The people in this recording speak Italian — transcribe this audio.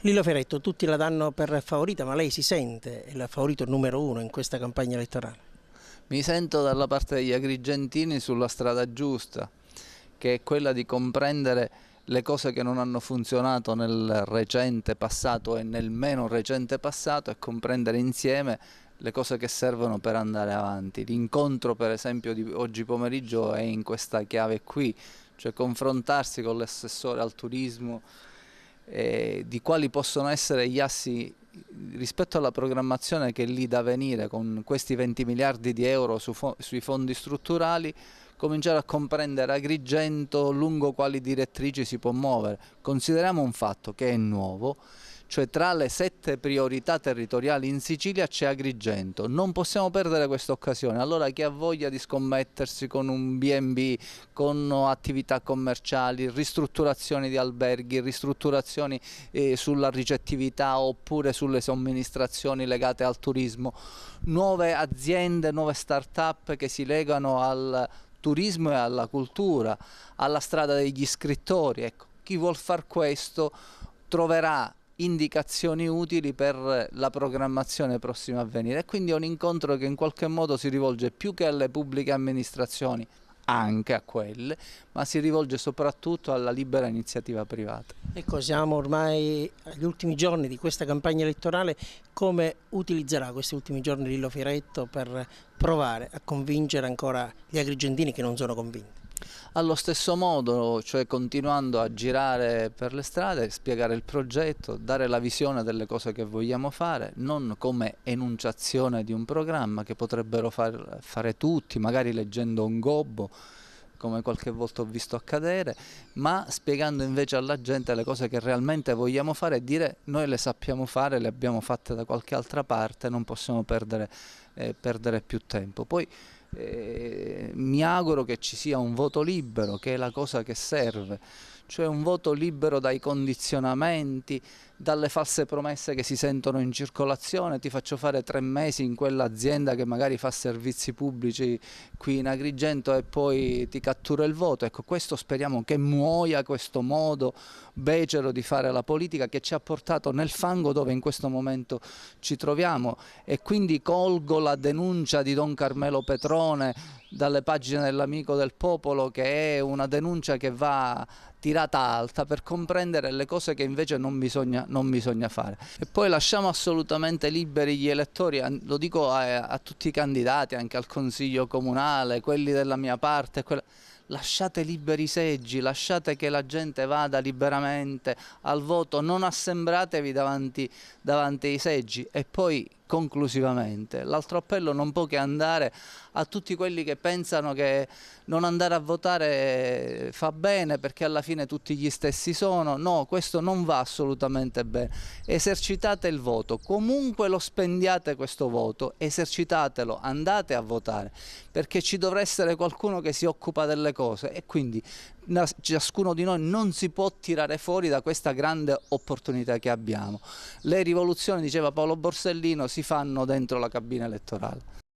Lillo Fioretto, tutti la danno per favorita, ma lei si sente il favorito numero uno in questa campagna elettorale? Mi sento dalla parte degli agrigentini sulla strada giusta, che è quella di comprendere le cose che non hanno funzionato nel recente passato e nel meno recente passato e comprendere insieme le cose che servono per andare avanti. L'incontro, per esempio, di oggi pomeriggio è in questa chiave qui, cioè confrontarsi con l'assessore al turismo di quali possono essere gli assi rispetto alla programmazione che è lì da venire con questi 20 miliardi di euro sui fondi strutturali, cominciare a comprendere Agrigento lungo quali direttrici si può muovere. Consideriamo un fatto che è nuovo, cioè tra le 7 priorità territoriali in Sicilia c'è Agrigento, non possiamo perdere questa occasione. Allora chi ha voglia di scommettersi con un B&B, con attività commerciali, ristrutturazioni di alberghi, ristrutturazioni sulla ricettività oppure sulle somministrazioni legate al turismo, nuove aziende, nuove start-up che si legano al turismo e alla cultura, alla strada degli scrittori. Ecco, chi vuol far questo troverà indicazioni utili per la programmazione prossima a venire, e quindi è un incontro che in qualche modo si rivolge più che alle pubbliche amministrazioni, anche a quelle, ma si rivolge soprattutto alla libera iniziativa privata. Ecco, siamo ormai agli ultimi giorni di questa campagna elettorale. Come utilizzerà questi ultimi giorni Lillo Fioretto per provare a convincere ancora gli agrigentini che non sono convinti? Allo stesso modo, cioè continuando a girare per le strade, spiegare il progetto, dare la visione delle cose che vogliamo fare, non come enunciazione di un programma che potrebbero fare tutti, magari leggendo un gobbo, come qualche volta ho visto accadere, ma spiegando invece alla gente le cose che realmente vogliamo fare e dire noi le sappiamo fare, le abbiamo fatte da qualche altra parte, non possiamo perdere più tempo. Poi mi auguro che ci sia un voto libero, che è la cosa che serve, cioè un voto libero dai condizionamenti, dalle false promesse che si sentono in circolazione. Ti faccio fare 3 mesi in quell'azienda che magari fa servizi pubblici qui in Agrigento e poi ti cattura il voto. Ecco, questo speriamo che muoia, questo modo becero di fare la politica che ci ha portato nel fango dove in questo momento ci troviamo. E quindi colgo la denuncia di Don Carmelo Petrone dalle pagine dell'Amico del Popolo, che è una denuncia che va tirata alta per comprendere le cose che invece non bisogna fare. E poi lasciamo assolutamente liberi gli elettori, lo dico a tutti i candidati, anche al Consiglio Comunale, quelli della mia parte, lasciate liberi i seggi, lasciate che la gente vada liberamente al voto, non assembratevi davanti ai seggi. E poi conclusivamente l'altro appello non può che andare a tutti quelli che pensano che non andare a votare fa bene perché alla fine tutti gli stessi sono. No, questo non va assolutamente bene. Esercitate il voto, comunque lo spendiate questo voto, esercitatelo, andate a votare, perché ci dovrà essere qualcuno che si occupa delle cose e quindi ciascuno di noi non si può tirare fuori da questa grande opportunità che abbiamo. Le rivoluzioni, diceva Paolo Borsellino, si fanno dentro la cabina elettorale.